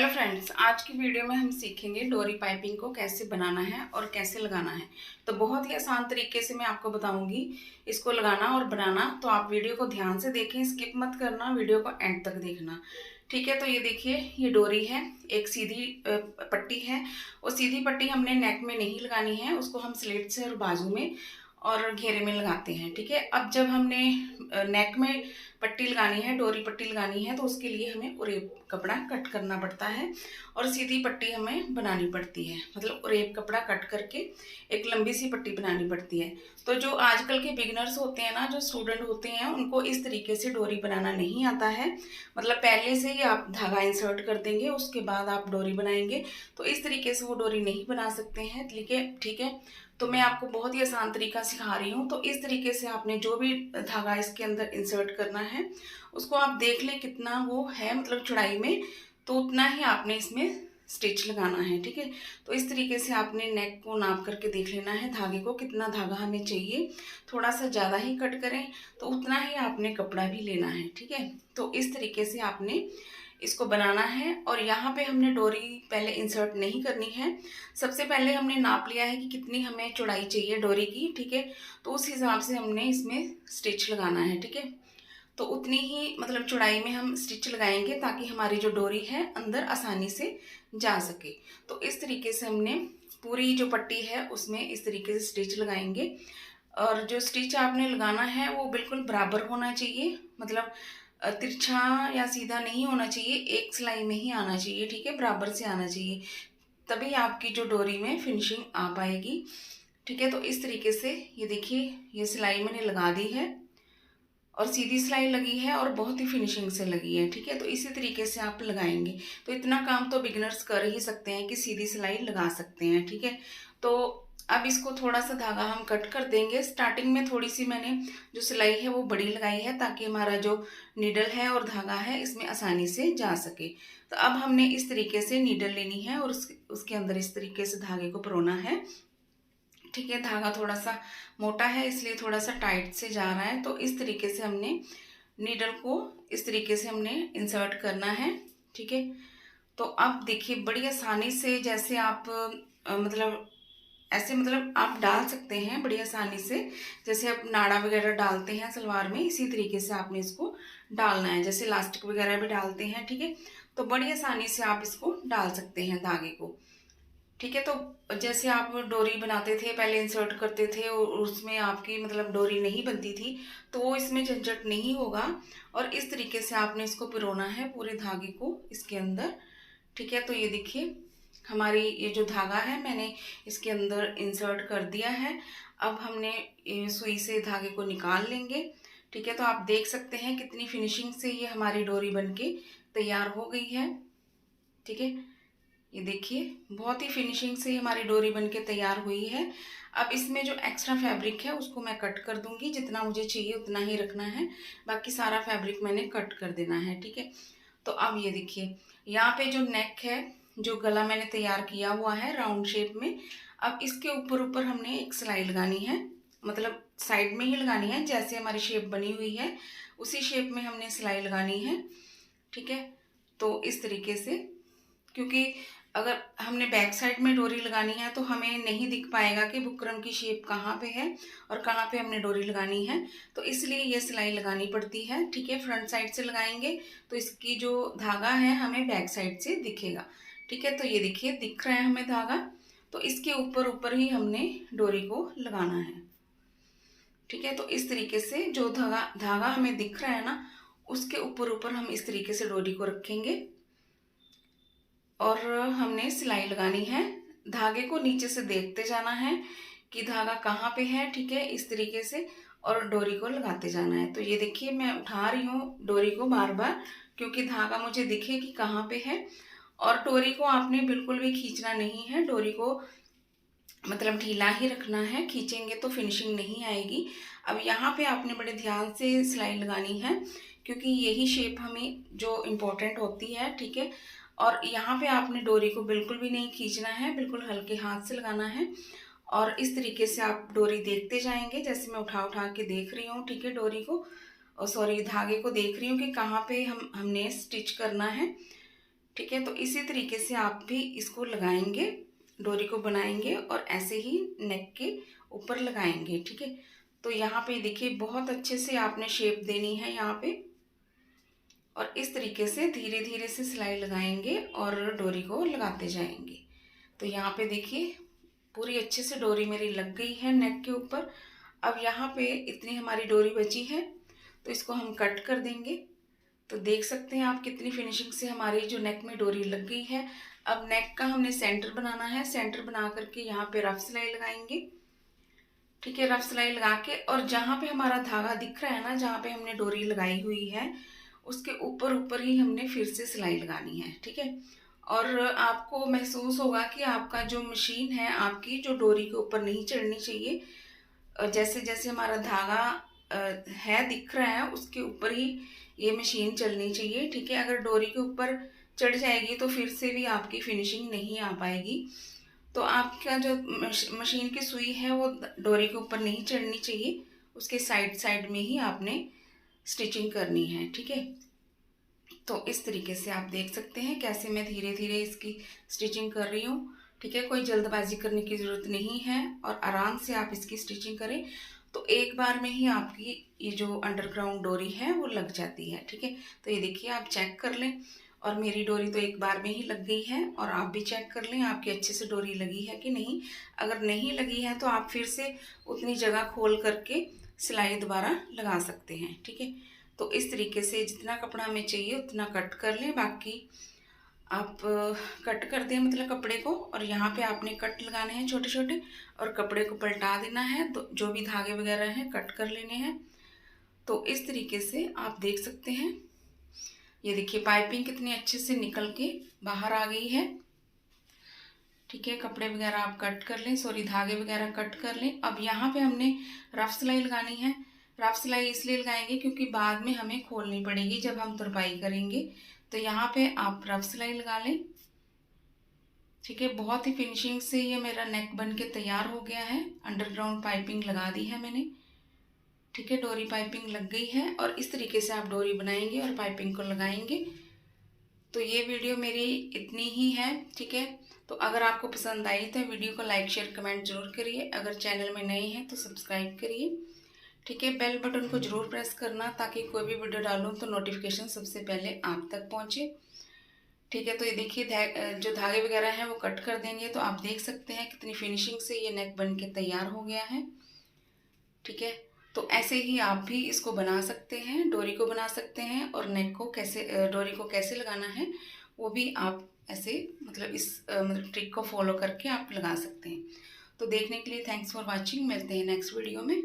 Friends, आज की video में हम सीखेंगे डोरी पाइपिंग को कैसे बनाना है और कैसे लगाना है। तो बहुत ही आसान तरीके से मैं आपको बताऊंगी इसको लगाना और बनाना। तो आप वीडियो को ध्यान से देखें, स्किप मत करना, वीडियो को एंड तक देखना। ठीक है, तो ये देखिए, ये डोरी है, एक सीधी पट्टी है। और सीधी पट्टी हमने नेक में नहीं लगानी है, उसको हम स्लिट से और बाजू में और घेरे में लगाते हैं। ठीक है, अब जब हमने नेक में पट्टी लगानी है, डोरी पट्टी लगानी है, तो उसके लिए हमें उरेप कपड़ा कट करना पड़ता है और सीधी पट्टी हमें बनानी पड़ती है। मतलब उरेप कपड़ा कट करके एक लंबी सी पट्टी बनानी पड़ती है। तो जो आजकल के बिगिनर्स होते हैं ना, जो स्टूडेंट होते हैं, उनको इस तरीके से डोरी बनाना नहीं आता है। मतलब पहले से ही आप धागा इंसर्ट कर देंगे, उसके बाद आप डोरी बनाएंगे, तो इस तरीके से वो डोरी नहीं बना सकते हैं। ठीक है, तो मैं आपको बहुत ही आसान तरीका सिखा रही हूँ। तो इस तरीके से आपने जो भी धागा इसके अंदर इंसर्ट करना है, उसको आप देख लें कितना वो है, मतलब चौड़ाई में, तो उतना ही आपने इसमें स्टिच लगाना है। ठीक है, तो इस तरीके से आपने नेक को नाप करके देख लेना है, धागे को कितना धागा हमें चाहिए। थोड़ा सा ज़्यादा ही कट करें तो उतना ही आपने कपड़ा भी लेना है। ठीक है, तो इस तरीके से आपने इसको बनाना है। और यहाँ पे हमने डोरी पहले इंसर्ट नहीं करनी है। सबसे पहले हमने नाप लिया है कि कितनी हमें चौड़ाई चाहिए डोरी की। ठीक है, तो उस हिसाब से हमने इसमें स्टिच लगाना है। ठीक है, तो उतनी ही मतलब चौड़ाई में हम स्टिच लगाएंगे ताकि हमारी जो डोरी है अंदर आसानी से जा सके। तो इस तरीके से हमने पूरी जो पट्टी है उसमें इस तरीके से स्टिच लगाएंगे। और जो स्टिच आपने लगाना है वो बिल्कुल बराबर होना चाहिए, मतलब तिरछा या सीधा नहीं होना चाहिए, एक सिलाई में ही आना चाहिए। ठीक है, बराबर से आना चाहिए, तभी आपकी जो डोरी में फिनिशिंग आ पाएगी। ठीक है, तो इस तरीके से ये देखिए, ये सिलाई मैंने लगा दी है और सीधी सिलाई लगी है और बहुत ही फिनिशिंग से लगी है। ठीक है, तो इसी तरीके से आप लगाएंगे तो इतना काम तो बिगिनर्स कर ही सकते हैं कि सीधी सिलाई लगा सकते हैं। ठीक है, तो अब इसको थोड़ा सा धागा हम कट कर देंगे। स्टार्टिंग में थोड़ी सी मैंने जो सिलाई है वो बड़ी लगाई है ताकि हमारा जो नीडल है और धागा है इसमें आसानी से जा सके। तो अब हमने इस तरीके से नीडल लेनी है और उसके अंदर इस तरीके से धागे को परोना है। ठीक है, धागा थोड़ा सा मोटा है इसलिए थोड़ा सा टाइट से जा रहा है। तो इस तरीके से हमने नीडल को इस तरीके से हमने इंसर्ट करना है। ठीक है, तो अब देखिए बड़ी आसानी से, जैसे आप मतलब ऐसे मतलब आप डाल सकते हैं बड़ी आसानी से, जैसे आप नाड़ा वगैरह डालते हैं सलवार में, इसी तरीके से आपने इसको डालना है, जैसे इलास्टिक वगैरह भी डालते हैं। ठीक है, तो बड़ी आसानी से आप इसको डाल सकते हैं धागे को। ठीक है, तो जैसे आप डोरी बनाते थे, पहले इंसर्ट करते थे और उसमें आपकी मतलब डोरी नहीं बनती थी, तो वो इसमें झंझट नहीं होगा। और इस तरीके से आपने इसको पिरोना है पूरे धागे को इसके अंदर। ठीक है, तो ये देखिए, हमारी ये जो धागा है मैंने इसके अंदर इंसर्ट कर दिया है। अब हमने सुई से धागे को निकाल लेंगे। ठीक है, तो आप देख सकते हैं कितनी फिनिशिंग से ये हमारी डोरी बनके तैयार हो गई है। ठीक है, ये देखिए बहुत ही फिनिशिंग से हमारी डोरी बनके तैयार हुई है। अब इसमें जो एक्स्ट्रा फैब्रिक है उसको मैं कट कर दूंगी, जितना मुझे चाहिए उतना ही रखना है, बाकी सारा फैब्रिक मैंने कट कर देना है। ठीक है, तो अब ये देखिए, यहाँ पे जो नेक है, जो गला मैंने तैयार किया हुआ है राउंड शेप में, अब इसके ऊपर ऊपर हमने एक सिलाई लगानी है, मतलब साइड में ही लगानी है, जैसे हमारी शेप बनी हुई है उसी शेप में हमने सिलाई लगानी है। ठीक है, तो इस तरीके से, क्योंकि अगर हमने बैक साइड में डोरी लगानी है तो हमें नहीं दिख पाएगा कि बुकरम की शेप कहाँ पे है और कहाँ पे हमने डोरी लगानी है, तो इसलिए ये सिलाई लगानी पड़ती है। ठीक है, फ्रंट साइड से लगाएंगे तो इसकी जो धागा है हमें बैक साइड से दिखेगा। ठीक है, तो ये देखिए दिख रहा है हमें धागा, तो इसके ऊपर ऊपर ही हमने डोरी को लगाना है। ठीक है, तो इस तरीके से जो धागा धागा हमें दिख रहा है ना, उसके ऊपर ऊपर हम इस तरीके से डोरी को रखेंगे और हमने सिलाई लगानी है। धागे को नीचे से देखते जाना है कि धागा कहाँ पे है। ठीक है, इस तरीके से, और डोरी को लगाते जाना है। तो ये देखिए मैं उठा रही हूँ डोरी को बार बार, क्योंकि धागा मुझे दिखे कि कहाँ पे है। और डोरी को आपने बिल्कुल भी खींचना नहीं है, डोरी को मतलब ढीला ही रखना है, खींचेंगे तो फिनिशिंग नहीं आएगी। अब यहाँ पे आपने बड़े ध्यान से सिलाई लगानी है, क्योंकि यही शेप हमें जो इम्पोर्टेंट होती है। ठीक है, और यहाँ पे आपने डोरी को बिल्कुल भी नहीं खींचना है, बिल्कुल हल्के हाथ से लगाना है। और इस तरीके से आप डोरी देखते जाएंगे, जैसे मैं उठा उठा के देख रही हूँ। ठीक है, डोरी को, सॉरी धागे को देख रही हूँ कि कहाँ पे हमने स्टिच करना है। ठीक है, तो इसी तरीके से आप भी इसको लगाएंगे, डोरी को बनाएंगे और ऐसे ही नेक के ऊपर लगाएंगे। ठीक है, तो यहाँ पे देखिए बहुत अच्छे से आपने शेप देनी है यहाँ पे, और इस तरीके से धीरे धीरे से सिलाई लगाएंगे और डोरी को लगाते जाएंगे। तो यहाँ पे देखिए पूरी अच्छे से डोरी मेरी लग गई है नेक के ऊपर। अब यहाँ पे इतनी हमारी डोरी बची है, तो इसको हम कट कर देंगे। तो देख सकते हैं आप कितनी फिनिशिंग से हमारी जो नेक में डोरी लग गई है। अब नेक का हमने सेंटर बनाना है, सेंटर बना करके यहाँ पे रफ सिलाई लगाएंगे। ठीक है, रफ सिलाई लगा के, और जहाँ पे हमारा धागा दिख रहा है ना, जहाँ पे हमने डोरी लगाई हुई है, उसके ऊपर ऊपर ही हमने फिर से सिलाई लगानी है। ठीक है, और आपको महसूस होगा कि आपका जो मशीन है आपकी, जो डोरी के ऊपर नहीं चढ़नी चाहिए, जैसे जैसे हमारा धागा है दिख रहा है उसके ऊपर ही ये मशीन चलनी चाहिए। ठीक है, अगर डोरी के ऊपर चढ़ जाएगी तो फिर से भी आपकी फिनिशिंग नहीं आ पाएगी। तो आपका जो मशीन की सुई है वो डोरी के ऊपर नहीं चढ़नी चाहिए, उसके साइड साइड में ही आपने स्टिचिंग करनी है। ठीक है, तो इस तरीके से आप देख सकते हैं कैसे मैं धीरे धीरे इसकी स्टिचिंग कर रही हूँ। ठीक है, कोई जल्दबाजी करने की ज़रूरत नहीं है और आराम से आप इसकी स्टिचिंग करें तो एक बार में ही आपकी ये जो अंडरग्राउंड डोरी है वो लग जाती है। ठीक है, तो ये देखिए आप चेक कर लें, और मेरी डोरी तो एक बार में ही लग गई है, और आप भी चेक कर लें आपकी अच्छे से डोरी लगी है कि नहीं। अगर नहीं लगी है तो आप फिर से उतनी जगह खोल करके सिलाई दोबारा लगा सकते हैं। ठीक है, तो इस तरीके से जितना कपड़ा हमें चाहिए उतना कट कर लें, बाकी आप कट कर दें मतलब कपड़े को, और यहाँ पे आपने कट लगाने हैं छोटे छोटे, और कपड़े को पलटा देना है, तो जो भी धागे वगैरह हैं कट कर लेने हैं। तो इस तरीके से आप देख सकते हैं, ये देखिए पाइपिंग कितनी अच्छे से निकल के बाहर आ गई है। ठीक है, कपड़े वगैरह आप कट कर लें, सॉरी धागे वगैरह कट कर लें। अब यहाँ पे हमने रफ सिलाई लगानी है। रफ सिलाई इसलिए लगाएंगे क्योंकि बाद में हमें खोलनी पड़ेगी जब हम तुरपाई करेंगे, तो यहाँ पे आप रफ सिलाई लगा लें। ठीक है, बहुत ही फिनिशिंग से ये मेरा नेक बन के तैयार हो गया है। अंडरग्राउंड पाइपिंग लगा दी है मैंने। ठीक है, डोरी पाइपिंग लग गई है, और इस तरीके से आप डोरी बनाएंगे और पाइपिंग को लगाएंगे। तो ये वीडियो मेरी इतनी ही है। ठीक है, तो अगर आपको पसंद आई तो वीडियो को लाइक शेयर कमेंट जरूर करिए। अगर चैनल में नए हैं तो सब्सक्राइब करिए। ठीक है, बेल बटन को जरूर प्रेस करना ताकि कोई भी वीडियो डालूं तो नोटिफिकेशन सबसे पहले आप तक पहुंचे। ठीक है, तो ये देखिए जो धागे वगैरह हैं वो कट कर देंगे, तो आप देख सकते हैं कितनी फिनिशिंग से ये नेक बन के तैयार हो गया है। ठीक है, तो ऐसे ही आप भी इसको बना सकते हैं, डोरी को बना सकते हैं, और नेक को कैसे डोरी को कैसे लगाना है वो भी आप ऐसे मतलब इस मतलब ट्रिक को फॉलो करके आप लगा सकते हैं। तो देखने के लिए थैंक्स फॉर वॉचिंग। मिलते हैं नेक्स्ट वीडियो में।